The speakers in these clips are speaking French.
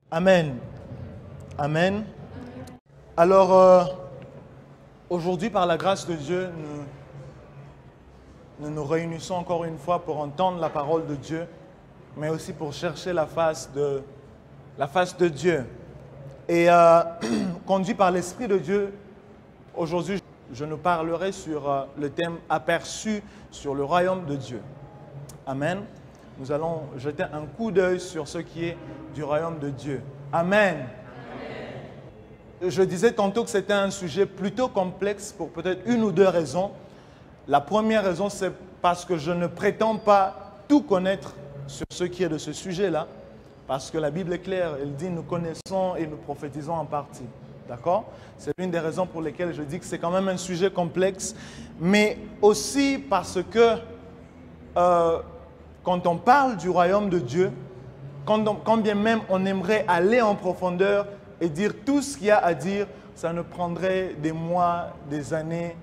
Amen. Amen. Alors, aujourd'hui, par la grâce de Dieu, nous nous réunissons encore une fois pour entendre la parole de Dieu, mais aussi pour chercher la face de Dieu. Et conduit par l'Esprit de Dieu, aujourd'hui, je nous parlerai sur le thème aperçu sur le royaume de Dieu. Amen. Nous allons jeter un coup d'œil sur ce qui est du royaume de Dieu. Amen. Amen. Je disais tantôt que c'était un sujet plutôt complexe pour peut-être une ou deux raisons. La première raison, c'est parce que je ne prétends pas tout connaître sur ce qui est de ce sujet-là. Parce que la Bible est claire, elle dit nous connaissons et nous prophétisons en partie. D'accord? C'est l'une des raisons pour lesquelles je dis que c'est quand même un sujet complexe. Mais aussi parce que quand on parle du royaume de Dieu, quand bien même on aimerait aller en profondeur et dire tout ce qu'il y a à dire, ça nous prendrait des mois, des années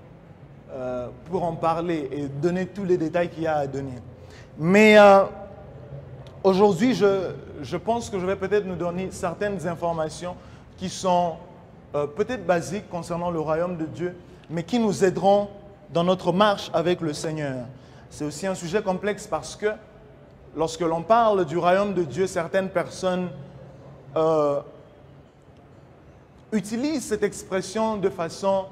pour en parler et donner tous les détails qu'il y a à donner. Mais aujourd'hui, je pense que je vais peut-être nous donner certaines informations qui sont peut-être basiques concernant le royaume de Dieu, mais qui nous aideront dans notre marche avec le Seigneur. C'est aussi un sujet complexe parce que lorsque l'on parle du royaume de Dieu, certaines personnes utilisent cette expression de façon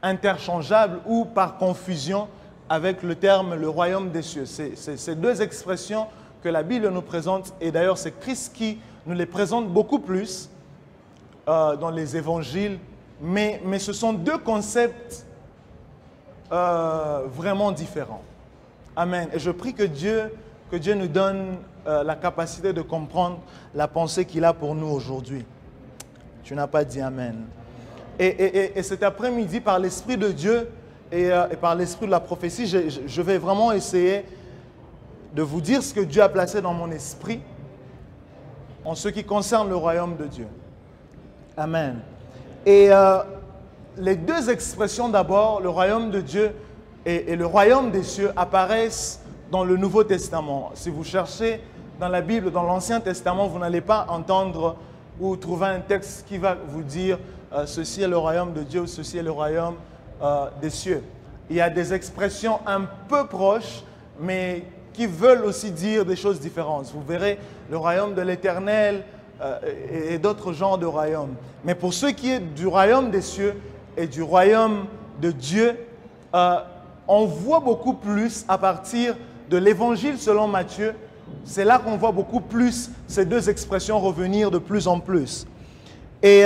interchangeable ou par confusion avec le terme le royaume des cieux. C'est deux expressions que la Bible nous présente, et d'ailleurs c'est Christ qui nous les présente beaucoup plus dans les évangiles, mais ce sont deux concepts vraiment différents. Amen. Et je prie que Dieu nous donne la capacité de comprendre la pensée qu'il a pour nous aujourd'hui. Tu n'as pas dit Amen. Et cet après-midi, par l'Esprit de Dieu et par l'Esprit de la prophétie, je vais vraiment essayer de vous dire ce que Dieu a placé dans mon esprit en ce qui concerne le royaume de Dieu. Amen. Et les deux expressions d'abord, le royaume de Dieu et le royaume des cieux, apparaissent dans le Nouveau Testament. Si vous cherchez dans la Bible, dans l'Ancien Testament, vous n'allez pas entendre ou trouver un texte qui va vous dire ceci est le royaume de Dieu ou ceci est le royaume des cieux. Il y a des expressions un peu proches, mais qui veulent aussi dire des choses différentes. Vous verrez le royaume de l'Éternel et d'autres genres de royaumes. Mais pour ce qui est du royaume des cieux et du royaume de Dieu, on voit beaucoup plus à partir de l'Évangile selon Matthieu. C'est là qu'on voit beaucoup plus ces deux expressions revenir de plus en plus. Et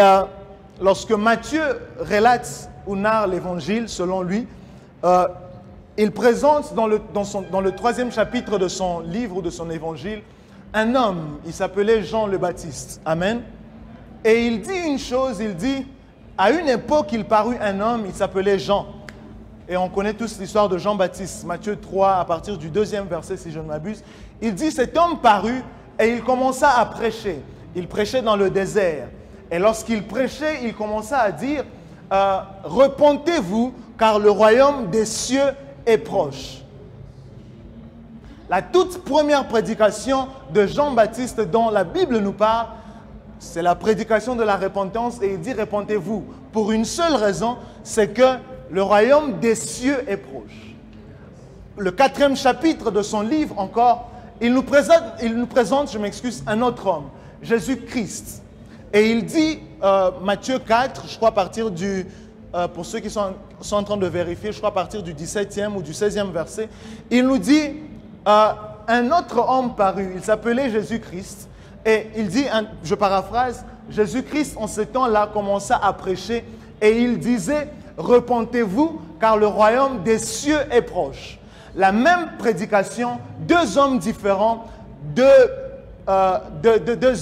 lorsque Matthieu relate ou narre l'Évangile selon lui, il présente dans le 3e chapitre de son livre ou de son évangile un homme, il s'appelait Jean le Baptiste. Amen. Et il dit une chose, il dit, à une époque il parut un homme, il s'appelait Jean. Et on connaît tous l'histoire de Jean-Baptiste, Matthieu 3, à partir du 2e verset si je ne m'abuse. Il dit, cet homme parut et il commença à prêcher. Il prêchait dans le désert. Et lorsqu'il prêchait, il commença à dire, repentez-vous car le royaume des cieux est proche. La toute première prédication de Jean-Baptiste dont la Bible nous parle, c'est la prédication de la repentance, et il dit repentez-vous pour une seule raison, c'est que le royaume des cieux est proche. Le 4e chapitre de son livre encore, il nous présente, je m'excuse, un autre homme, Jésus-Christ. Et il dit, Matthieu 4, je crois à partir du... pour ceux qui sont en train de vérifier, je crois à partir du 17e ou du 16e verset, il nous dit, un autre homme parut, il s'appelait Jésus-Christ, et il dit, je paraphrase, Jésus-Christ en ce temps-là commença à prêcher, et il disait, repentez-vous, car le royaume des cieux est proche. La même prédication, deux hommes différents, deux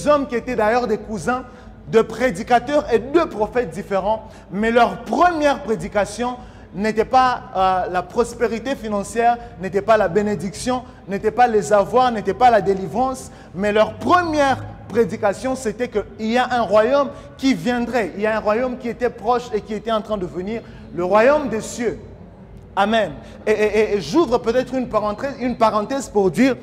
hommes qui étaient d'ailleurs des cousins, de prédicateurs et deux prophètes différents, mais leur première prédication n'était pas la prospérité financière, n'était pas la bénédiction, n'était pas les avoirs, n'était pas la délivrance, mais leur première prédication, c'était qu'il y a un royaume qui viendrait, il y a un royaume qui était proche et qui était en train de venir, le royaume des cieux. Amen. Et j'ouvre peut-être une parenthèse pour dire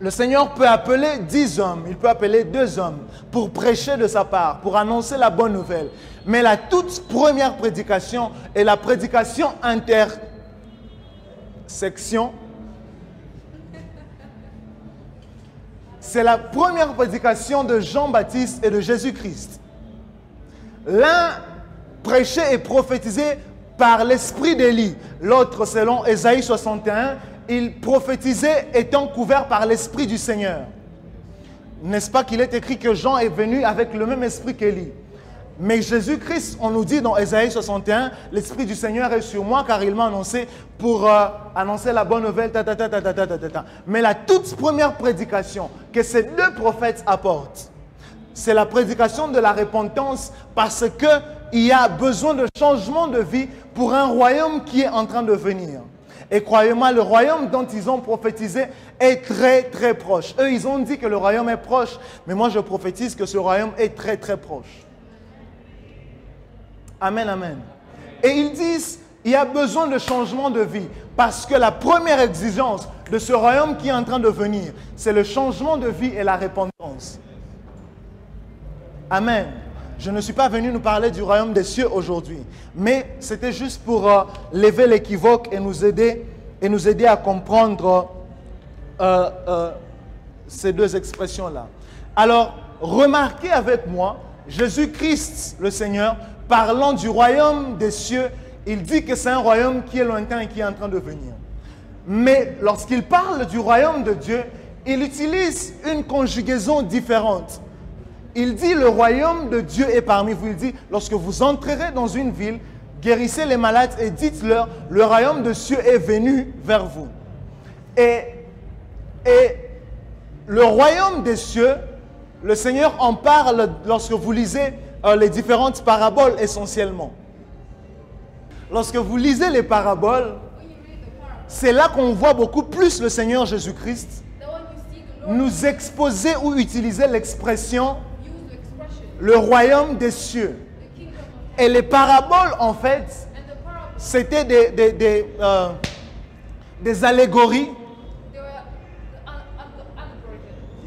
Le Seigneur peut appeler 10 hommes, il peut appeler 2 hommes pour prêcher de sa part, pour annoncer la bonne nouvelle. Mais la toute première prédication est la prédication intersection. C'est la première prédication de Jean-Baptiste et de Jésus-Christ. L'un prêchait et prophétisait par l'esprit d'Élie. L'autre, selon Ésaïe 61, il prophétisait étant couvert par l'esprit du Seigneur. N'est-ce pas qu'il est écrit que Jean est venu avec le même esprit qu'Élie? Mais Jésus-Christ, on nous dit dans Ésaïe 61, l'esprit du Seigneur est sur moi car il m'a annoncé pour annoncer la bonne nouvelle. Mais la toute première prédication que ces 2 prophètes apportent, c'est la prédication de la repentance parce qu'il y a besoin de changement de vie pour un royaume qui est en train de venir. Et croyez-moi, le royaume dont ils ont prophétisé est très très proche. Eux, ils ont dit que le royaume est proche, mais moi je prophétise que ce royaume est très très proche. Amen, amen. Et ils disent, il y a besoin de changement de vie parce que la première exigence de ce royaume qui est en train de venir, c'est le changement de vie et la repentance. Amen. Je ne suis pas venu nous parler du royaume des cieux aujourd'hui, mais c'était juste pour lever l'équivoque et nous aider à comprendre ces 2 expressions-là. Alors, remarquez avec moi, Jésus-Christ, le Seigneur, parlant du royaume des cieux, il dit que c'est un royaume qui est lointain et qui est en train de venir. Mais lorsqu'il parle du royaume de Dieu, il utilise une conjugaison différente. Il dit le royaume de Dieu est parmi vous. Il dit lorsque vous entrerez dans une ville, guérissez les malades et dites-leur le royaume de Dieu est venu vers vous. Et le royaume des cieux, le Seigneur en parle lorsque vous lisez les différentes paraboles essentiellement. Lorsque vous lisez les paraboles, c'est là qu'on voit beaucoup plus le Seigneur Jésus-Christ nous exposer ou utiliser l'expression le royaume des cieux. Et les paraboles, en fait, c'était des allégories.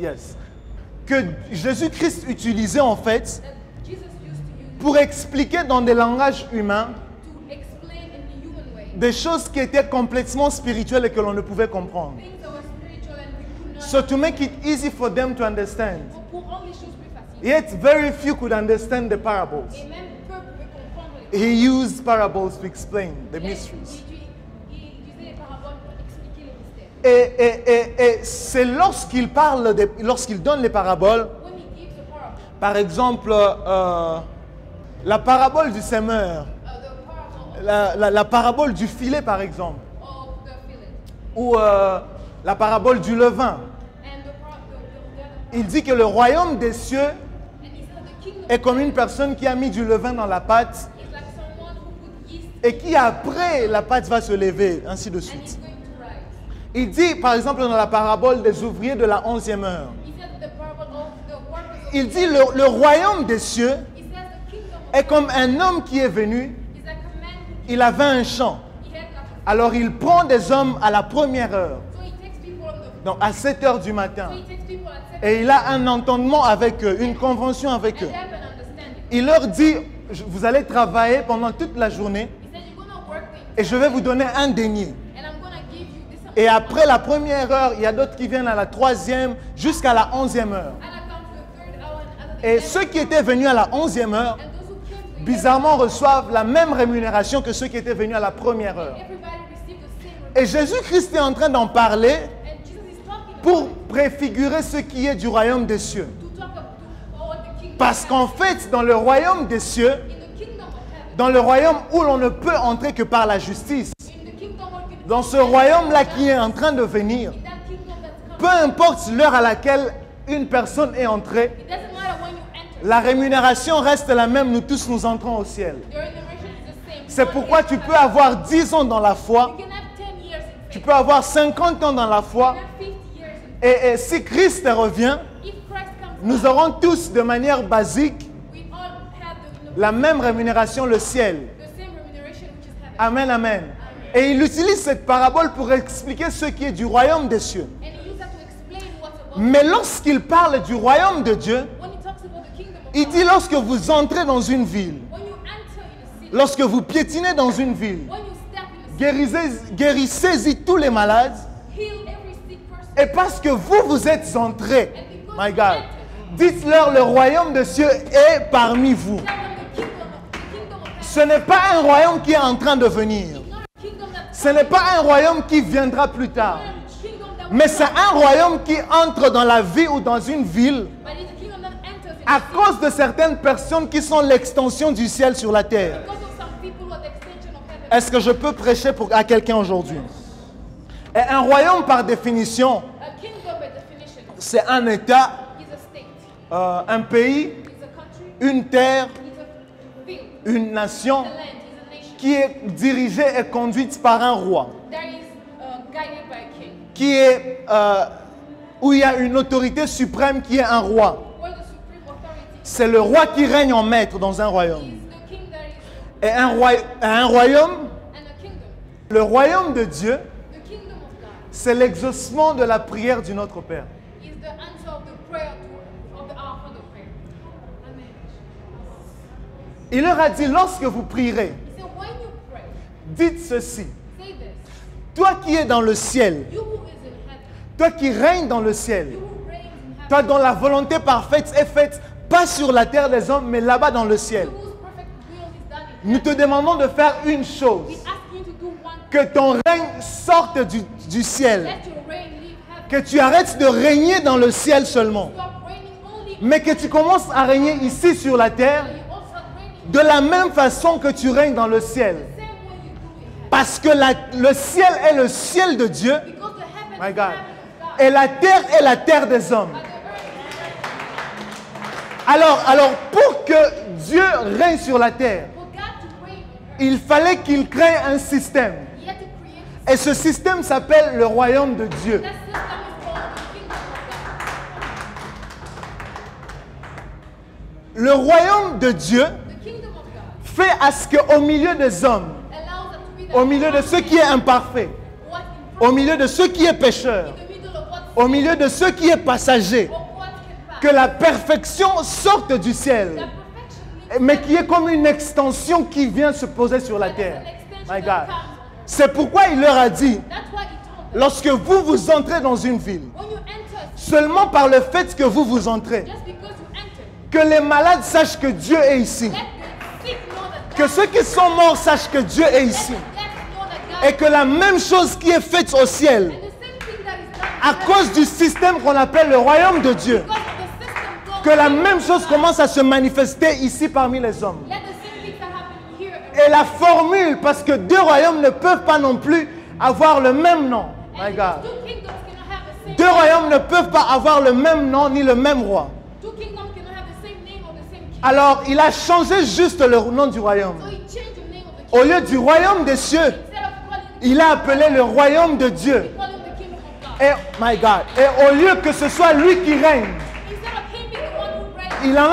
Yes. Que Jésus-Christ utilisait, en fait, pour expliquer dans des langages humains des choses qui étaient complètement spirituelles et que l'on ne pouvait comprendre. So to make it easy for them to understand. Yet very few could understand the parables. He used parables to explain the mysteries. Et c'est lorsqu'il parle, lorsqu'il donne les paraboles, par exemple, la parabole du semeur, la parabole du filet par exemple, ou la parabole du levain. Il dit que le royaume des cieux est comme une personne qui a mis du levain dans la pâte et qui après la pâte va se lever, ainsi de suite. Il dit par exemple dans la parabole des ouvriers de la 11e heure, il dit le royaume des cieux est comme un homme qui est venu, il avait un champ. Alors il prend des hommes à la première heure, donc à 7 heures du matin. Et il a un entendement avec eux, une convention avec eux. Il leur dit, vous allez travailler pendant toute la journée et je vais vous donner un denier. Et après la première heure, il y a d'autres qui viennent à la 3e jusqu'à la 11e heure. Et ceux qui étaient venus à la 11e heure, bizarrement reçoivent la même rémunération que ceux qui étaient venus à la première heure. Et Jésus-Christ est en train d'en parler pour préfigurer ce qui est du royaume des cieux. Parce qu'en fait, dans le royaume des cieux, dans le royaume où l'on ne peut entrer que par la justice, dans ce royaume-là qui est en train de venir, peu importe l'heure à laquelle une personne est entrée, la rémunération reste la même, nous tous nous entrons au ciel. C'est pourquoi tu peux avoir 10 ans dans la foi, tu peux avoir 50 ans dans la foi, et si Christ revient, nous aurons tous de manière basique la même rémunération, le ciel. Amen, amen. Et il utilise cette parabole pour expliquer ce qui est du royaume des cieux. Mais lorsqu'il parle du royaume de Dieu, when he talks about the kingdom of il God, dit lorsque vous entrez dans une ville, when you enter in a city, lorsque vous piétinez dans une ville, when you step in a city, guérissez-y tous les malades. heal every sick person. Et parce que vous êtes entrés, And because my you God, entered, dites-leur le royaume de Dieu est parmi vous. tell them the kingdom of heaven Ce n'est pas un royaume qui est en train de venir. is not a kingdom that Ce n'est pas un royaume qui viendra plus tard. kingdom that Mais c'est un royaume qui entre dans la vie ou dans une ville but it's a kingdom that enters in à a city cause de certaines personnes qui sont l'extension du ciel sur la terre. because of some people who are the extension of heaven. Est-ce que je peux prêcher à quelqu'un aujourd'hui? Et un royaume, par définition, A kingdom by definition c'est un État, is a state, un pays, is a country, une terre, is a field, une nation is a land, is a nation qui est dirigée et conduite par un roi, that is guided by a king, qui est où il y a une autorité suprême qui est un roi. where the supreme authority C'est le roi qui règne en maître dans un royaume. is the king that is Et un royaume, and a kingdom. le royaume de Dieu, The kingdom of God c'est l'exaucement de la prière du Notre Père. is the answer of the prayer of the Our Father prayer. Amen. Il leur a dit, lorsque vous prierez, He said, when you pray, dites ceci. say this. Toi qui es dans le ciel, You who is in heaven, toi qui règnes dans le ciel, you who reigns in heaven, toi dont la volonté parfaite est faite, pas sur la terre des hommes, mais là-bas dans le ciel. whose perfect will is done in Nous heaven. te demandons de faire une chose, We ask you to do one thing. que ton règne sorte du ciel, Let your reign leave heaven. que tu arrêtes de régner dans le ciel seulement, You are reigning only, mais que tu commences à régner ici sur la terre but you also are reigning de la même façon que tu règnes dans le ciel. the same way you do in heaven. Parce que le ciel est le ciel de Dieu, Because the heaven my is the God, heaven of God. et la terre est la terre des hommes. But the earth Alors pour que Dieu règne sur la terre, for God to reign on earth, il fallait qu'il crée un système. he had to create Et ce système s'appelle le royaume de Dieu. that system is called the kingdom of God. Le royaume de Dieu The kingdom of God fait à ce qu'au milieu des hommes, allows us to be the au milieu de ceux qui est imparfait, what's in au milieu de ceux qui est pécheur, the middle of what's au milieu de ceux qui est passager, or what can pass. que la perfection sorte du The ciel, perfection mais qui est comme une extension qui vient se poser sur la terre. My God. C'est pourquoi il leur a dit, That's why he told them, lorsque vous entrez dans une ville, when you enter, seulement par le fait que vous entrez, just because you enter, que les malades sachent que Dieu est ici, let the sick know that que God, ceux qui sont morts sachent que Dieu est let ici, the deaf know that God, et que la même chose qui est faite au ciel, and the same thing that is done à in heaven, cause du système qu'on appelle le royaume de Dieu, because of the system called que la kingdom même of chose God, commence à se manifester ici parmi les hommes. let the same things that happen here Et la formule, parce que deux royaumes ne peuvent pas non plus avoir le même nom. My and God. two kingdoms cannot have the same Deux royaumes ne peuvent pas avoir le même nom ni le même roi. two kingdoms cannot have the same name or the same king. Alors, il a changé juste le nom du royaume. So he changed the name of the king. Au lieu du royaume des cieux, Instead of calling him, il a appelé le royaume de Dieu. call him the kingdom of God. Et, my God, et au lieu que ce soit lui qui règne, Instead of him being the one who reigns, il en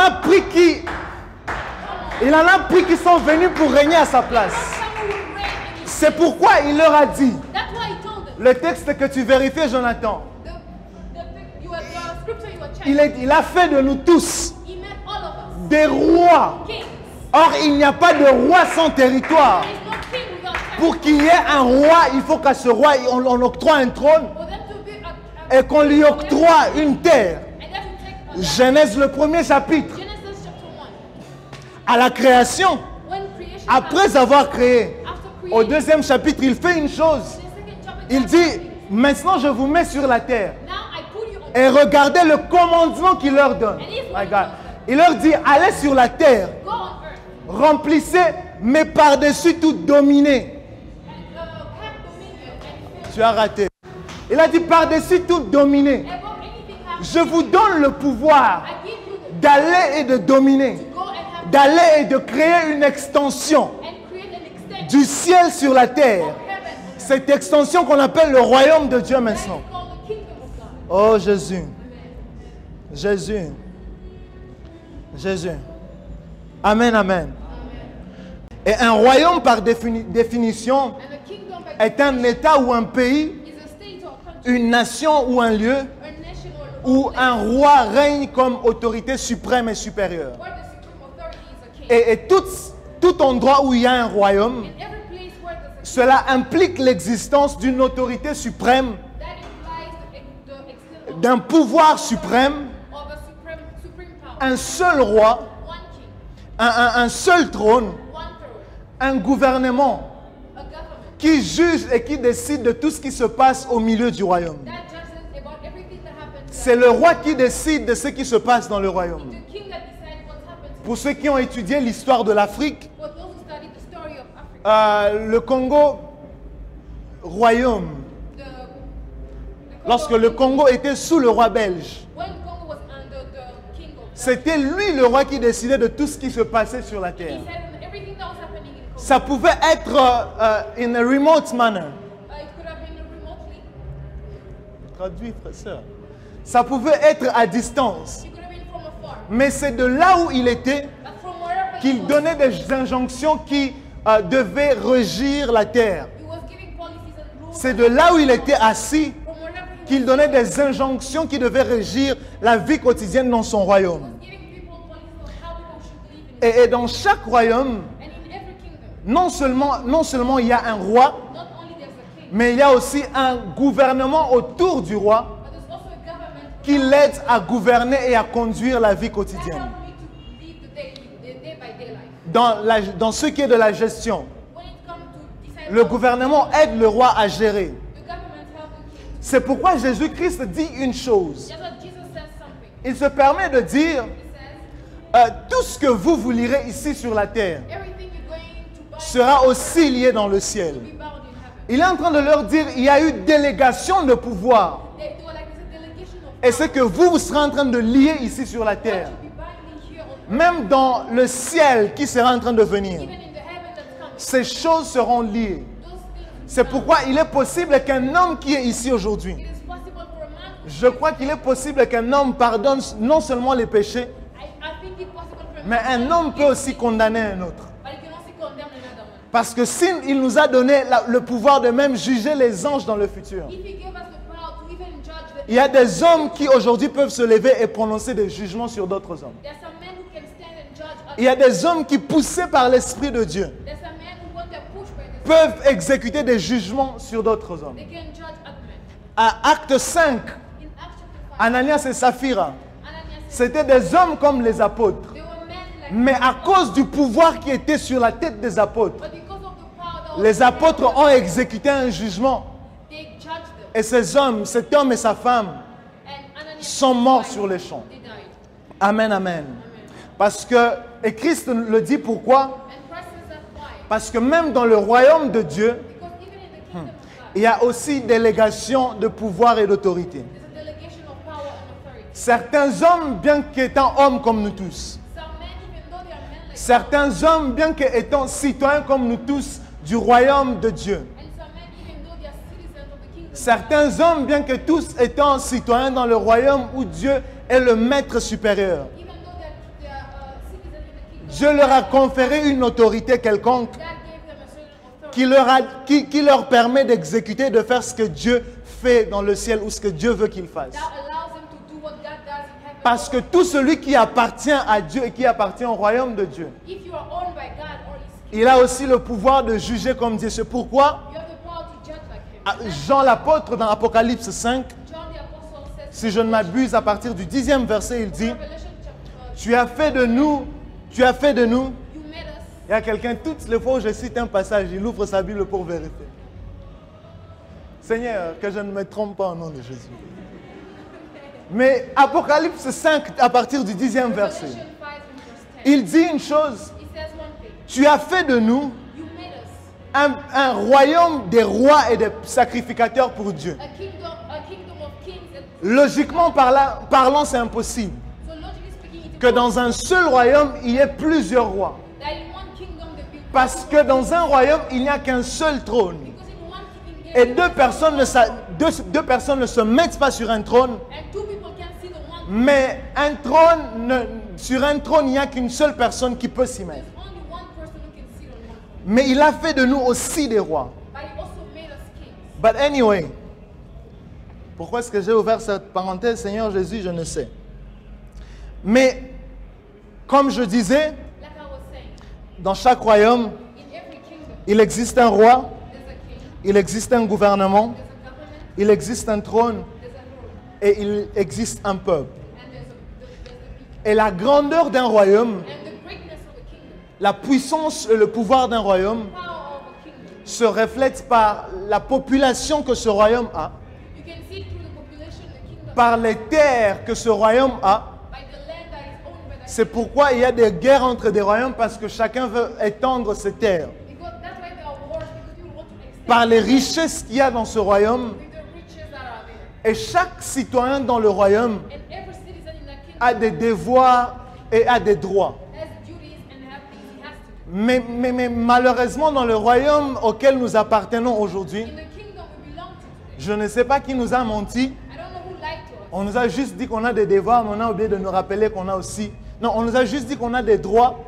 a pris qui sont venus pour régner à sa place. someone who reigns in his. C'est pourquoi il leur a dit, That's why he told them. le texte que tu vérifies, Jonathan, The scripture you were checking. il a fait de nous tous He made all of us des rois. kings. Or, il n'y a pas de roi sans territoire. There is no king without territory. Pour qu'il y ait un roi, il faut qu'à ce roi, on octroie un trône For them to be a et qu'on lui octroie une terre. and then to take a land. Genèse, le premier chapitre, Genesis chapter 1. à la création, When creation après avoir créé, after au creation, deuxième chapitre, il fait une chose. the second chapter, Il dit, maintenant je vous mets sur la terre. now I put you on Et regardez le commandement qu'il leur donne. My God. Il leur dit, allez sur la terre, go on earth remplissez, mais par-dessus tout dominez. and have dominion and fill Tu as raté. Il a dit, par-dessus tout dominez. above anything happens. Je vous donne le pouvoir I give you the d'aller et de dominer, go and have d'aller et de créer une extension and create an extension du ciel sur la terre. of heaven. Cette extension qu'on appelle le royaume de Dieu That maintenant. is called the kingdom of God. Oh Jésus, Jésus, Jésus. Amen, amen. Et un royaume par définition And the kingdom by est un État ou un pays, is a state or country, une nation ou un lieu a nation or où un roi règne comme autorité suprême et supérieure. where the supreme authority is a king. Et tout endroit où il y a un royaume, In every place where there's a king, cela implique l'existence d'une autorité suprême, that implies the existence d'un pouvoir suprême, of a supreme power. un seul roi, One king, un seul trône, one throne, un gouvernement a government qui juge et qui décide de tout ce qui se passe au milieu du royaume. that judges about everything that happens. C'est le roi qui décide de ce qui se passe dans le royaume. The king that decides what happens. Pour ceux qui ont étudié l'histoire de l'Afrique, For those who study the story of Africa, le Congo, royaume, the lorsque le Congo était sous le roi belge, when Congo was under the king of, c'était lui le roi qui décidait de tout ce qui se passait sur la he terre. said everything that was happening in Congo. Ça pouvait être in a remote manner. It could have been remotely. Traduit, frère, sœur. Ça pouvait être à distance. It could have been from afar. Mais c'est de là où il était But from wherever he qu'il was, donnait des injonctions qui devaient régir la terre. he was giving policies and rules. C'est de là où il était assis From wherever he qu'il donnait des injonctions qui devaient régir la vie quotidienne dans son royaume. was giving people policies on how people should live in it. Et dans chaque royaume, And in every kingdom, non seulement il y a un roi, not only there's a king, mais il y a aussi un gouvernement autour du roi but there's also a government qui l'aide à gouverner et à conduire la vie that quotidienne. help me to live the day by day life. Dans ce qui est de la gestion, When it comes to decide le how gouvernement aide le roi à gérer. the government help the king. C'est pourquoi Jésus-Christ dit une chose. Just what Jesus says something. Il se permet de dire, He says, tout ce que vous lirez ici sur la terre everything you're going to buy sera aussi lié dans le ciel. will be bound in heaven. Il est en train de leur dire, il y a eu délégation de pouvoir. They were like this delegation of Et ce que vous serez en train de lier ici sur la what terre, should be binding here on earth, même dans le ciel qui sera en train de venir, even in the heaven that's coming. ces choses seront liées. Those things, C'est pourquoi il est possible qu'un homme qui est ici aujourd'hui, it is possible for a man. je crois qu'il est possible qu'un homme pardonne non seulement les péchés, I think it's possible for a mais man. un homme peut aussi condamner un autre. But he can also condemn another one. Parce que s'il nous a donné le pouvoir de même juger les anges dans le futur, If he gave us the power to even judge the il y a des hommes qui aujourd'hui peuvent se lever et prononcer des jugements sur d'autres hommes. there's some men who can stand and judge others. Il y a des hommes qui, poussés par l'Esprit de Dieu, There's some men who want to push by the peuvent exécuter des jugements sur d'autres hommes. they can judge other men. À Acte 5, In Acts chapter 5, Ananias et Saphira, Ananias said c'était des hommes comme les apôtres. they were men like Mais à cause du pouvoir qui était sur la tête des apôtres, but because of the power that was les apôtres ont exécuté un jugement. they judged them. Et ces hommes, cet homme et sa femme, And Ananias sont morts sur les champs. they died. Amen, amen. Parce que, et Christ le dit pourquoi? And Christ says that why? Parce que même dans le royaume de Dieu, Because even in the kingdom of God, il y a aussi délégation de pouvoir et d'autorité. there's a delegation of power and authority. Certains hommes, bien qu'étant hommes comme nous tous, Some men, even though they are men like certains hommes, bien qu'étant citoyens comme nous tous du royaume de Dieu, and some men, even though they are citizens of the kingdom, certains hommes, bien que tous étant citoyens dans le royaume où Dieu est le maître supérieur, even though they are citizens in the kingdom, Dieu leur a conféré une autorité quelconque God gave them a certain authority qui leur permet d'exécuter, de faire ce que Dieu fait dans le ciel ou ce que Dieu veut qu'ils fassent. that allows them to do what God does in heaven. Parce que tout celui qui appartient à Dieu et qui appartient au royaume de Dieu, If you are owned by God or His il a aussi le pouvoir de juger comme Dieu. C'est pourquoi you have the power to judge like Him. Jean l'apôtre dans Apocalypse 5, John the Apostle says, si je ne m'abuse, à partir du 10e verset, il dit, Revelation chapter, tu as fait de nous, tu as fait de nous. you made us. Il y a quelqu'un, toutes les fois où je cite un passage, il ouvre sa Bible pour vérifier. Seigneur, que je ne me trompe pas au nom de Jésus. Mais Apocalypse 5, à partir du 10e verset, Revelation 5 and verse 10. il dit une chose, He says one thing. tu as fait de nous You made us un royaume des rois et des sacrificateurs pour Dieu. a kingdom of kings. And Logiquement parlant, c'est impossible so logically speaking, it que dans un seul royaume, il y ait plusieurs rois. that in one kingdom there be Parce que dans un royaume, il n'y a qu'un seul trône. because in one kingdom Et there deux personnes ne se mettent pas sur un trône, and two people can see the one. mais sur un trône, il n'y a qu'une seule personne qui peut s'y mettre. There's only one person who can sit on one throne. Mais il a fait de nous aussi des rois. But He also made us kings. But anyway, Pourquoi est-ce que j'ai ouvert cette parenthèse, Seigneur Jésus, je ne sais. Mais, comme je disais, like I was saying, dans chaque royaume, in every kingdom, il existe un roi, there's a king, il existe un gouvernement, there's a government, il existe un trône there's a throne, et il existe un peuple. and there's the people. Et la grandeur d'un royaume, And the greatness of the kingdom, la puissance et le pouvoir d'un royaume power of a kingdom, se reflète par la population que ce royaume a, you can see through the population of the kingdom, par les terres que ce royaume a. by the land that is owned by that C'est pourquoi il y a des guerres entre des royaumes parce que chacun veut étendre ses terres. because that's why there are wars, because you want to extend Par les richesses qu'il y a dans ce royaume, with the riches that are there. et chaque citoyen dans le royaume And every citizen in that kingdom a des devoirs et a des droits. has duties and have things he has to do. Mais malheureusement, dans le royaume auquel nous appartenons aujourd'hui, In the kingdom we belong to today, je ne sais pas qui nous a menti. I don't know who lied to us. On nous a juste dit qu'on a des devoirs, mais on a oublié de nous rappeler qu'on a aussi... Non, on nous a juste dit qu'on a des droits,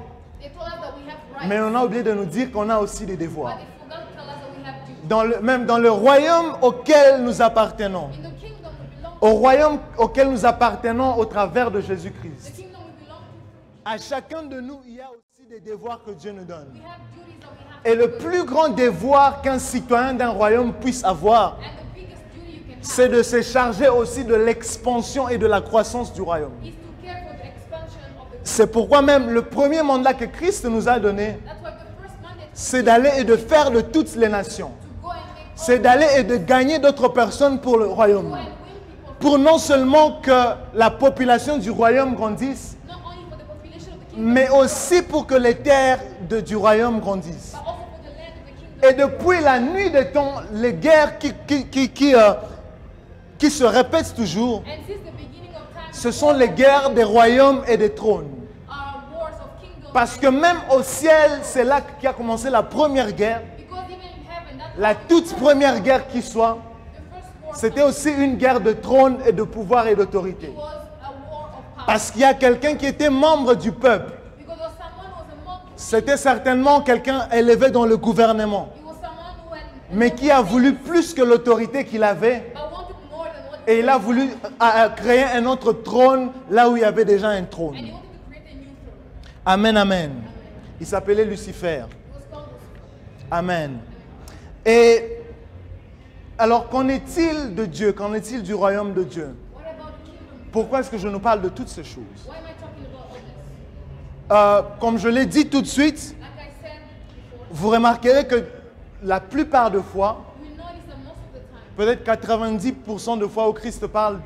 They told us that we have rights, mais on a oublié de nous dire qu'on a aussi des but devoirs. they forgot to tell us that we have duties. Même dans le royaume auquel nous appartenons, In the kingdom we belong au royaume auquel nous appartenons au travers de Jésus-Christ, the kingdom we belong to, à chacun de nous, il y a aussi des devoirs que Dieu nous donne. we have duties that we have Et to le do. plus grand devoir qu'un citoyen d'un royaume puisse avoir, And the biggest duty you can c'est have de se charger aussi de l'expansion et de la croissance du royaume. is to care for the expansion of the kingdom. C'est pourquoi même le premier mandat que Christ nous a donné, That's why the first mandate is c'est d'aller et de faire de toutes les nations. to go and make C'est d'aller et de gagner d'autres personnes pour le royaume. go and win people, Pour non seulement que la population du royaume grandisse, not only for the population of the kingdom, mais aussi pour que les terres du royaume grandissent. but also for the land of the kingdom. Et depuis la nuit des temps, les guerres qui se répètent toujours, And since the beginning of time, ce sont les guerres des royaumes et des trônes. are wars of kingdoms. Parce que même au ciel, c'est là qu'a commencé la première guerre. Because even in heaven, that's La toute première guerre qui soit, the first war c'était aussi une guerre de trône et de pouvoir et d'autorité. was a war of power. Parce qu'il y a quelqu'un qui était membre du peuple. Because someone was among, C'était certainement quelqu'un élevé dans le gouvernement, it was someone who had mais qui a voulu plus que l'autorité qu'il avait. but wanted more than what Et il a voulu créer un autre trône là où il y avait déjà un trône. and he wanted to create a new throne. Amen, amen. Il s'appelait Lucifer. It was called Lucifer. Amen. Et alors, qu'en est-il de Dieu? Qu'en est-il du royaume de Dieu? What about the kingdom? Pourquoi est-ce que je nous parle de toutes ces choses? Why am I talking about all this? Comme je l'ai dit tout de suite, Like I said before, vous remarquerez que la plupart de fois, we notice that most of the time, peut-être 90% de fois où Christ parle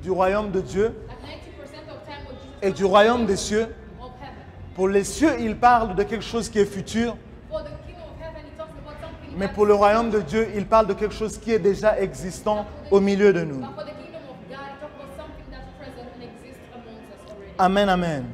du royaume de Dieu at 90% of time when Jesus et du royaume des cieux, of heaven, pour les cieux, il parle de quelque chose qui est futur, for the kingdom of heaven, he talks about something mais that's pour le royaume de Dieu, il parle de quelque chose qui est déjà existant au milieu de nous. but for the kingdom of God, he talks about something that's present and exists amongst us already. Amen, amen.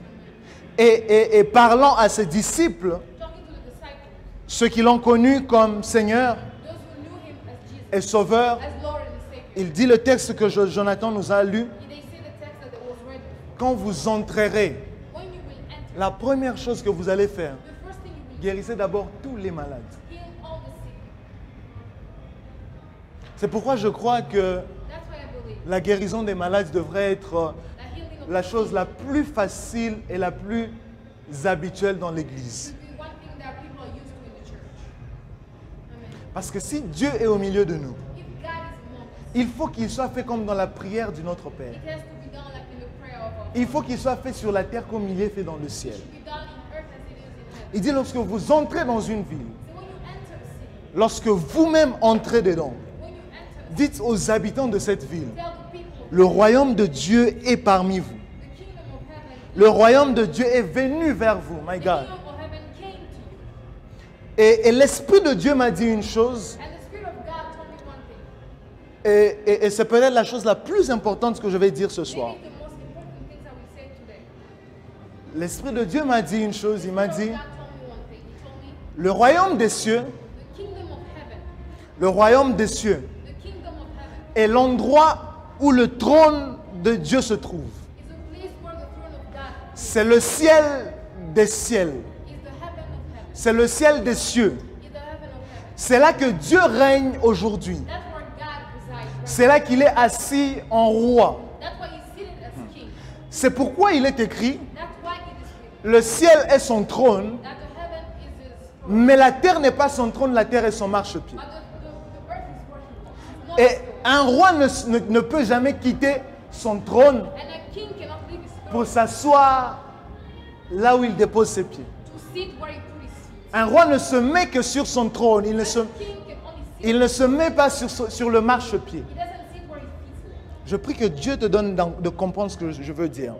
Et parlant à ses disciples, Talking to the disciples, ceux qui l'ont connu comme Seigneur those who knew him as Jesus, et Sauveur, as Lord and Savior, il dit le texte que Jonathan nous a lu, they say the text that it was read. quand vous entrerez, When you will enter, la première chose que vous allez faire, the first thing you will guérissez d'abord tous les malades. heal all the sick. C'est pourquoi je crois que That's why I believe la guérison des malades devrait être that healing of la chose la plus facile et la plus habituelle dans l'Église. should be one thing that people are used to in the church. Amen. Parce que si Dieu est au milieu de nous, If God is among us, il faut qu'il soit fait comme dans la prière du Notre Père. it has to be done like in the prayer of our Il faut qu'il soit fait sur la terre comme il est fait dans le ciel. It should be done in earth as it is in heaven. Il dit lorsque vous entrez dans une ville, So when you enter a city, lorsque vous-même entrez dedans, when you enter, dites aux habitants de cette ville, tell the people, le royaume de Dieu est parmi vous. the kingdom of heaven, Le royaume de Dieu est venu vers vous, my the God. kingdom of heaven came to you. Et l'Esprit de Dieu m'a dit une chose, And the Spirit of God told me one thing. et c'est peut-être la chose la plus importante que je vais dire ce soir. Maybe the most important things I will say today. L'Esprit de Dieu m'a dit une chose, il m'a The dit, Spirit of God told me one thing. He told me le royaume des cieux, the kingdom of heaven, le royaume des cieux the kingdom of heaven est l'endroit où le trône de Dieu se trouve. is a place where the throne of God C'est le ciel des ciels. is the heaven of heaven, C'est le ciel des cieux. is the heaven of heaven. C'est là que Dieu règne aujourd'hui. That's where God resides. C'est là qu'il est assis en roi. That's why he's seated as king. C'est pourquoi il est écrit, That's why it is written le ciel est son trône, that the heaven is his throne, mais la terre n'est pas son trône, la terre est son marchepied. but the earth is worshipful. It's not Et his throne. un roi ne peut jamais quitter son trône And a king cannot leave his throne pour s'asseoir là où il dépose ses pieds. to sit where he put his feet. Un roi ne se met que sur son trône, il ne se, A king can only sit. il ne se met pas sur le marchepied. He doesn't sit where his feet lay. Je prie que Dieu te donne de comprendre ce que je veux dire.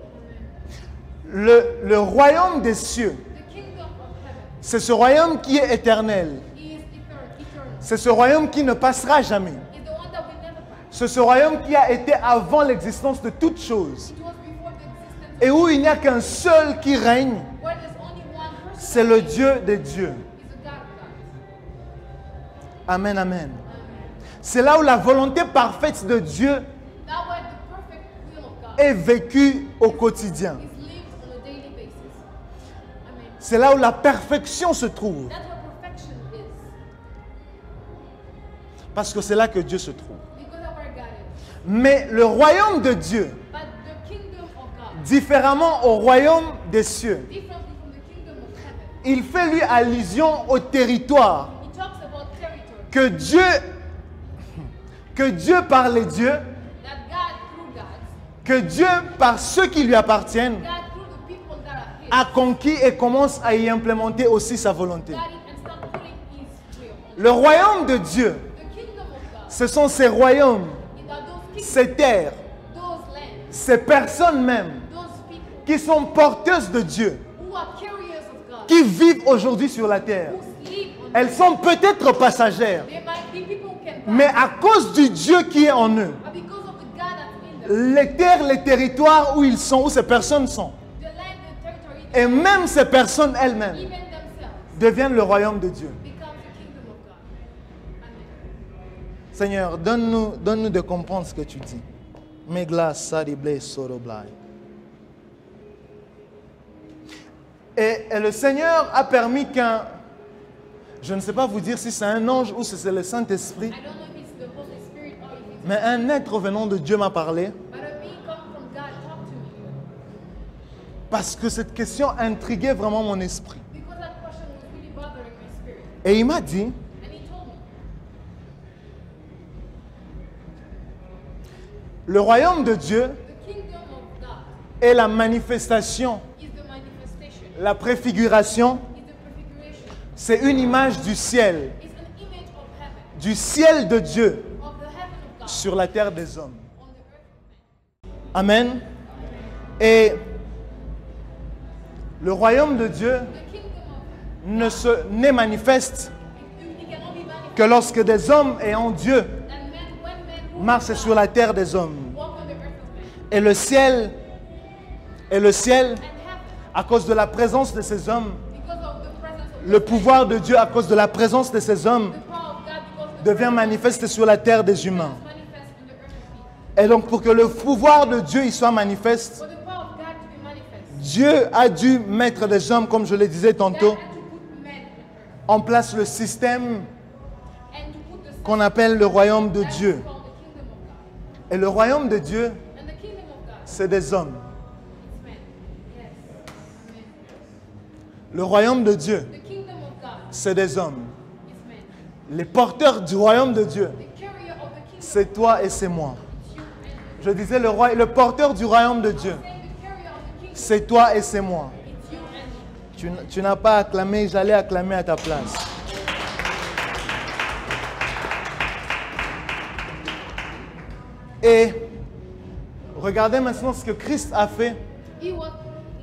Le royaume des cieux, The kingdom of heaven c'est ce royaume qui est éternel. is eternal. C'est ce royaume qui ne passera jamais. It's the one that will never pass. C'est ce royaume qui a été avant l'existence de toutes choses. It was before the existence Et où il n'y a qu'un seul qui règne, where there's only one person. c'est le Dieu des dieux. Is the God of gods. Amen, amen. C'est là où la volonté parfaite de Dieu That way the perfect will of God est vécue au quotidien. is lived on a daily basis. Amen. C'est là où la perfection se trouve. That's where perfection is. Parce que c'est là que Dieu se trouve. Because of where God is. Mais le royaume de Dieu, But the kingdom of God, différemment au royaume des cieux, differently from the kingdom of heaven, il fait lui allusion au territoire he talks about territory. que Dieu par les dieux, That God through gods, que Dieu par ceux qui lui appartiennent, God through the people that are his, a conquis et commence à y implémenter aussi sa volonté. got it and start putting his will. Le royaume de Dieu, The kingdom of God, ce sont ces royaumes, in that those kingdoms, ces terres, those lands, ces personnes même those people qui sont porteuses de Dieu, who are carriers of God, qui vivent aujourd'hui sur la terre. who sleep on Elles sont peut-être passagères, There might be people who can buy, mais à cause du Dieu qui est en eux, but because of the God that's in them, les terres, les territoires où ils sont, où ces personnes sont, the land, the territory, et même ces personnes elles-mêmes, even themselves, deviennent le royaume de Dieu. become the kingdom of God. Amen. Seigneur, donne-nous de comprendre ce que tu dis. Megla sarible soroblai. Et le Seigneur a permis qu'un, je ne sais pas vous dire si c'est un ange ou si c'est le Saint-Esprit, I don't know if it's the Holy Spirit or if it's, mais un être venant de Dieu m'a parlé but a being come from God talk to me. parce que cette question intriguait vraiment mon esprit. Because that question was really bothering my spirit. Et il m'a dit, And he told me, le royaume de Dieu the kingdom of God est la manifestation, is the manifestation, la préfiguration, is the prefiguration, c'est une image du ciel, is an image of heaven, du ciel de Dieu of the heaven of God sur la terre des hommes. on the earth of man. Amen. Et le royaume de Dieu The kingdom of n'est manifeste it can only manifest que lorsque des hommes ayant Dieu and when men who marchent sur la terre des hommes. walk on the earth of man Et le ciel, and heaven, à cause de la présence de ces hommes, because of the presence of le pouvoir de Dieu à cause de la présence de ces hommes, the power of God, because of the devient manifeste sur la terre des humains. manifest on the earth of people. Et donc pour que le pouvoir de Dieu y soit manifeste, For the power of God to be manifest, Dieu a dû mettre des hommes, comme je le disais God tantôt, had to put men on earth en place le système and to put the qu'on appelle le royaume de that is Dieu. called the kingdom of God. Et le royaume de Dieu, And the kingdom of God, c'est des hommes. it's men. Yes. Amen. Le royaume de Dieu, The kingdom of God, c'est des hommes. it's men. Les porteurs du royaume de Dieu, The carrier of the kingdom, c'est toi et c'est moi. it's you and Je disais, le porteur du royaume de Dieu, saying the carrier of the kingdom, c'est toi et c'est moi. it's you and me. Tu n'as pas acclamé, j'allais acclamer à ta place. Et regardez maintenant ce que Christ a fait,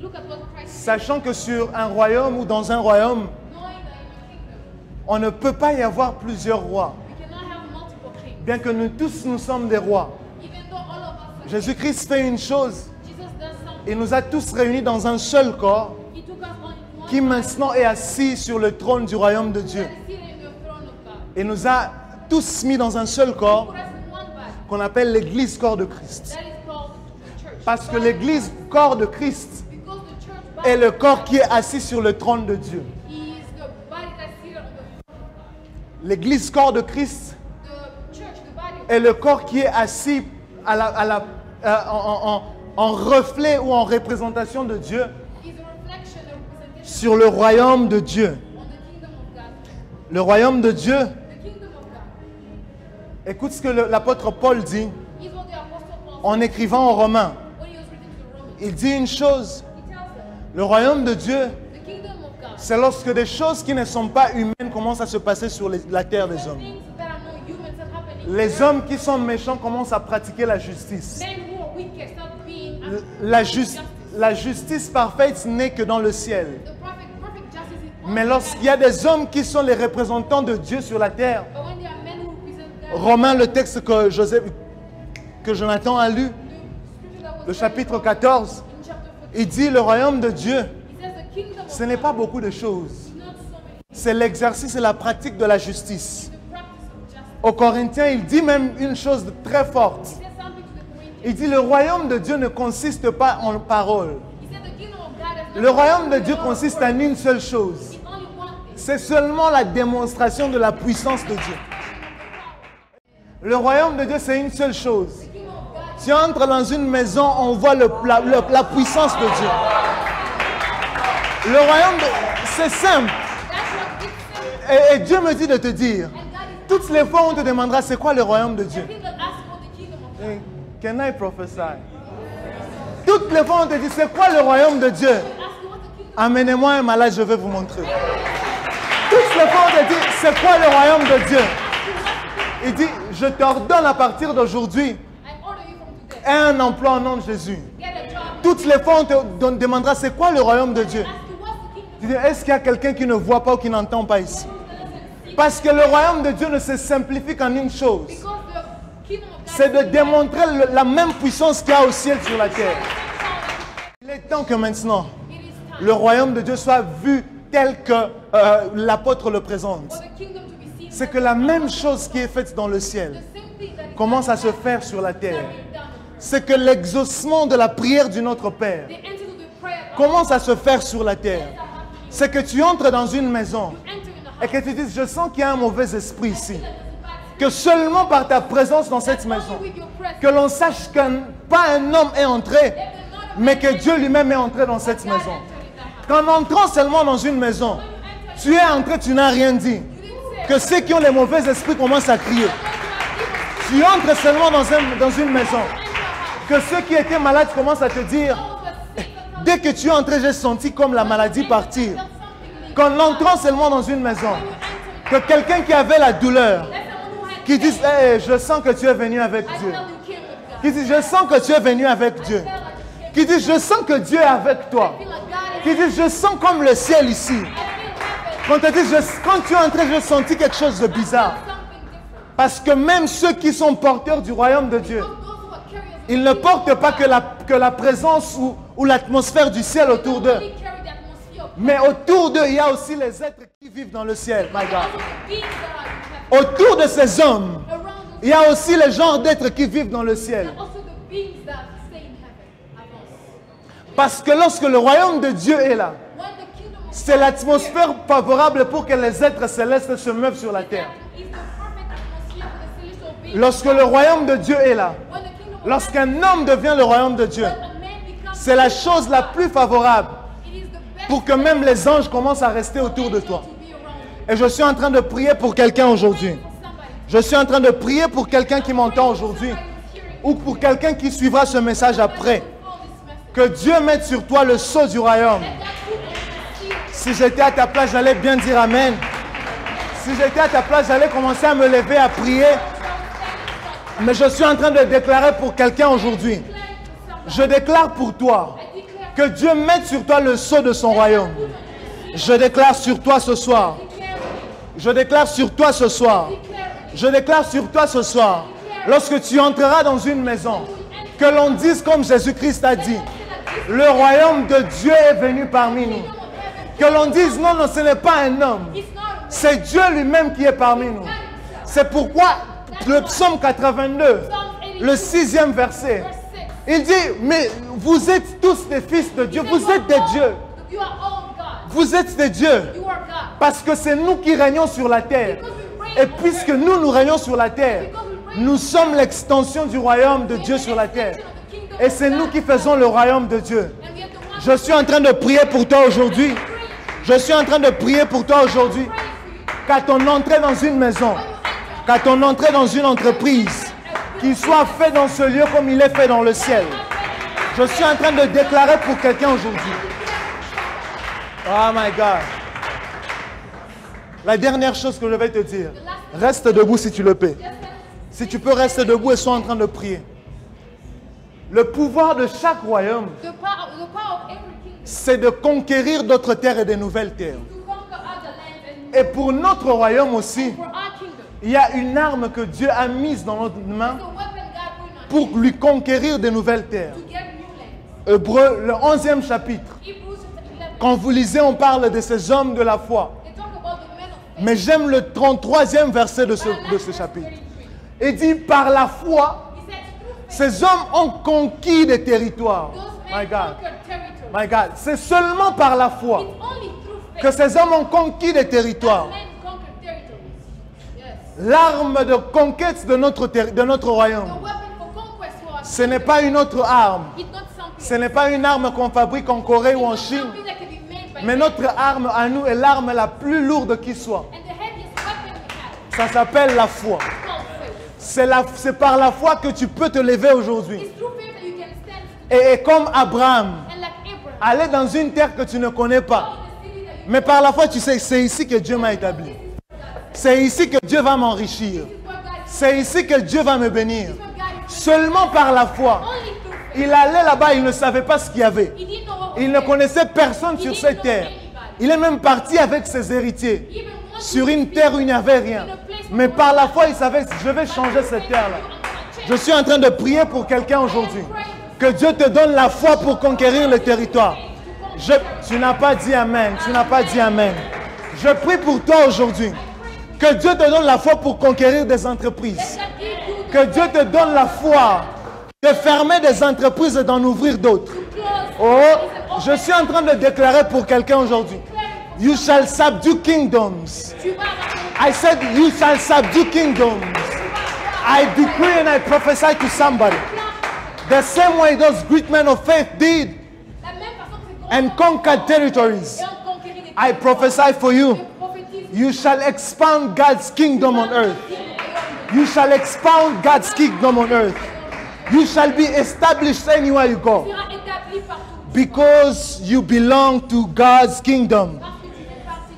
Look at what Christ did, sachant que sur un royaume ou dans un royaume, knowing that in a kingdom on ne peut pas y avoir plusieurs rois, we cannot have multiple kings. bien que nous tous nous sommes des rois. Even though all of us are Jésus-Christ fait une chose, Jesus does something. il nous a tous réunis dans un seul corps, He took us on in one qui body, maintenant est assis sur le trône du royaume de Dieu. that is seated in the throne of God. Et nous a tous mis dans un seul corps Put us in one body. qu'on appelle l'Église corps de Christ. That is called the church. Parce que l'Église corps de Christ Because the church est body, le corps qui est assis sur le trône de Dieu. he is the body that's seated on the throne of God. L'Église corps de Christ The church, the body of et le corps qui est assis en reflet ou en représentation de Dieu is a reflection or representation sur le royaume de Dieu. on the kingdom of God. Le royaume de Dieu, The kingdom of God écoute ce que l'apôtre Paul dit is what the apostle Paul en écrivant aux Romains. when he was written to the Romans. Il dit une chose, He tells them le royaume de Dieu, the kingdom of God. c'est lorsque des choses qui ne sont pas humaines commencent à se passer sur la terre des hommes. Things that are not human start happening. Les hommes qui sont méchants commencent à pratiquer la justice. Men who are wicked start being La justice parfaite n'est que dans le ciel. the perfect justice is on Mais the lorsqu'il y earth. a des hommes qui sont les représentants de Dieu sur la terre, But when there are men who represent God, Romains, le texte que Jonathan a lu, the scripture that was le read chapitre 14, in chapter 14, il dit le royaume de Dieu, he says the kingdom of ce n'est pas beaucoup de choses. God, not so many, C'est l'exercice et la pratique de la justice. the practice of justice. Aux Corinthiens, il dit même une chose de très forte. He says something to the Corinthians. Il dit le royaume de Dieu ne consiste pas en paroles. He said the kingdom of God has Le not royaume de been Dieu all consiste words. en une seule chose. It's only one thing. C'est seulement la démonstration de la puissance de Dieu. Le royaume de Dieu, c'est une seule chose. The kingdom of God, Tu entres dans une maison, on voit la puissance de Dieu. Le royaume de... C'est simple. that's what gives them. Et Dieu me dit de te dire, And God is toutes les fois on te demandera c'est quoi le royaume de Dieu. people ask for the kingdom of God. Hey, can I prophesy? Toutes les fois on te dit c'est quoi le royaume de Dieu. Ask you what the kingdom Amenez-moi un malade, je vais vous montrer. Toutes les fois on te dit c'est quoi le royaume de Dieu. Il dit je t'ordonne à partir d'aujourd'hui I order you from today. un emploi au nom de Jésus. Get a job. Toutes les fois on te demandera c'est quoi le royaume de Dieu. Ask you what's the kingdom Tu dis est-ce qu'il y a quelqu'un qui ne voit pas ou qui n'entend pas ici? that doesn't see. Parce que le royaume de Dieu ne se simplifie qu'en une chose. Because the kingdom of God C'est de démontrer la même puissance qu'il y a au ciel sur la terre. Il est temps que maintenant, it is time le royaume de Dieu soit vu tel que l'apôtre le présente. for the kingdom to be seen. C'est que la même chose qui est faite dans le The ciel same thing that is commence à se faire sur la terre. done. C'est que l'exaucement de la prière du Notre Père They enter to the prayer of commence à se faire sur la terre. C'est que tu entres dans une maison enter in the et house. que tu dises, je sens qu'il y a un mauvais esprit ici. Que seulement par ta présence dans cette maison, With your presence. que l'on sache que pas un homme est entré, mais que Dieu lui-même est entré dans cette maison. Qu'en entrant seulement dans une maison, tu es entré, tu n'as rien dit. Que ceux qui ont les mauvais esprits commencent à crier. Tu entres seulement dans une maison. Que ceux qui étaient malades commencent à te dire, dès que tu es entré, j'ai senti comme la maladie partir. Qu'en entrant seulement dans une maison, que quelqu'un qui avait la douleur, qui dise, hey, je sens que tu es venu avec Dieu. Qui dit, je sens que tu es venu avec Dieu. Qui dit, je sens que Dieu est avec toi. Qui dit, je sens comme le ciel ici. Quand tu dis, quand tu es entré, j'ai senti quelque chose de bizarre. Parce que même ceux qui sont porteurs du royaume de Dieu, ils ne portent pas que la présence ou l'atmosphère du ciel autour d'eux. Mais autour d'eux, il y a aussi les êtres qui vivent dans le ciel. My God. Autour de ces hommes, il y a aussi les genres d'êtres qui vivent dans le ciel. Parce que lorsque le royaume de Dieu est là, c'est l'atmosphère favorable pour que les êtres célestes se meuvent sur la terre. Lorsque le royaume de Dieu est là, lorsqu'un homme devient le royaume de Dieu, c'est la chose la plus favorable pour que même les anges commencent à rester autour de toi. Et je suis en train de prier pour quelqu'un aujourd'hui. Je suis en train de prier pour quelqu'un qui m'entend aujourd'hui ou pour quelqu'un qui suivra ce message après. Que Dieu mette sur toi le sceau du royaume. Si j'étais à ta place, j'allais bien dire Amen. Si j'étais à ta place, j'allais commencer à me lever, à prier. Mais je suis en train de déclarer pour quelqu'un aujourd'hui. Je déclare pour toi que Dieu mette sur toi le sceau de son royaume. Je déclare sur toi ce soir. Je déclare sur toi ce soir. Je déclare sur toi ce soir. Lorsque tu entreras dans une maison, que l'on dise comme Jésus-Christ a dit, le royaume de Dieu est venu parmi nous. Que l'on dise non, non, ce n'est pas un homme. C'est Dieu lui-même qui est parmi nous. C'est pourquoi le psaume 82, le 6e verset, il dit, mais vous êtes tous des fils de Dieu, vous êtes des dieux. Vous êtes des dieux. Parce que c'est nous qui régnons sur la terre. Et puisque nous régnons sur la terre, Nous sommes l'extension du royaume de Dieu sur la terre. Et c'est nous qui faisons le royaume de Dieu. Je suis en train de prier pour toi aujourd'hui. Je suis en train de prier pour toi aujourd'hui. Qu'à ton entrée dans une maison, qu'à ton entrée dans une entreprise, qu'il soit fait dans ce lieu comme il est fait dans le ciel. Je suis en train de déclarer pour quelqu'un aujourd'hui. Oh my God. La dernière chose que je vais te dire, reste debout si tu le peux. Si tu peux rester debout et sois en train de prier. Le pouvoir de chaque royaume, The power of every kingdom c'est de conquérir d'autres terres et de nouvelles terres. to conquer other lands and Et pour notre royaume aussi, for our kingdom. il y a une arme que Dieu a mise dans notre main The weapon God put in our pour lui conquérir de nouvelles terres. to get new lands. Hébreu, le 11e chapitre. Hebrews chapter 11. Quand vous lisez, on parle de ces hommes de la foi. They talk about the men of faith. Mais j'aime le 33e verset de ce chapitre. Il dit, par la foi, He said, through faith, ces hommes ont conquis des territoires. those My men God, conquered territory. my God. C'est seulement par la foi It's only through faith que ces hommes ont conquis des territoires. men conquered territories. Yes. L'arme de conquête de notre royaume, The weapon for conquest for us. ce n'est pas une autre arme. It's not something. Ce n'est pas une arme qu'on fabrique en Corée ou en It's not Chine. something that can be made by Mais man. notre arme à nous est l'arme la plus lourde qui soit. And the heaviest weapon we have Ça s'appelle la foi. is called faith. C'est par la foi que tu peux te lever aujourd'hui. It's through faith that you can stand Et comme Abraham, and like Abraham. aller dans une terre que tu ne connais pas. All the city that you Mais par la foi, tu sais, c'est ici que Dieu m'a établi. C'est ici que Dieu va m'enrichir. what God is. C'est ici que Dieu va me bénir. What God is. Seulement par la foi. Only through faith. Il allait là-bas, il ne savait pas ce qu'il y avait. He didn't know what was Il ne there. connaissait personne sur cette terre. Il est même parti avec ses héritiers. Even once Sur une terre où il n'y avait rien. Mais par la foi, il savait, je vais changer cette terre-là. Je suis en train de prier pour quelqu'un aujourd'hui. Que Dieu te donne la foi pour conquérir le territoire. Tu n'as pas dit Amen. Tu n'as pas dit Amen. Je prie pour toi aujourd'hui. Que Dieu te donne la foi pour conquérir des entreprises. Que Dieu te donne la foi de fermer des entreprises et d'en ouvrir d'autres. Oh, je suis en train de déclarer pour quelqu'un aujourd'hui. You shall subdue kingdoms. I said you shall subdue kingdoms. I decree and I prophesy to somebody. The same way those great men of faith did and conquered territories. I prophesy for you. You shall expand God's kingdom on earth. You shall expound God's kingdom on earth. You shall be established anywhere you go. Because you belong to God's kingdom.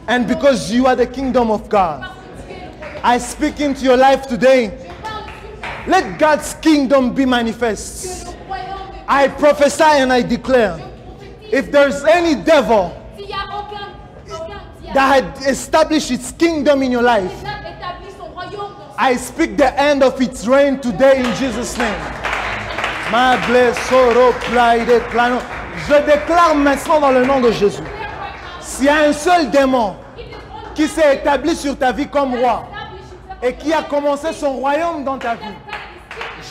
And because you are the kingdom of God. I speak into your life today. Let God's kingdom be manifest. I prophesy and I declare. If there's any devil that had established its kingdom in your life, I speak the end of its reign today in Jesus' name. Je déclare maintenant dans le nom de Jésus. S'il y a un seul démon qui s'est établi sur ta vie comme roi et qui a commencé son royaume dans ta vie,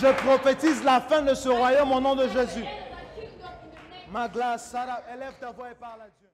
je prophétise la fin de ce royaume au nom de Jésus. Ma glace, Sarah, élève ta voix et parle à Dieu.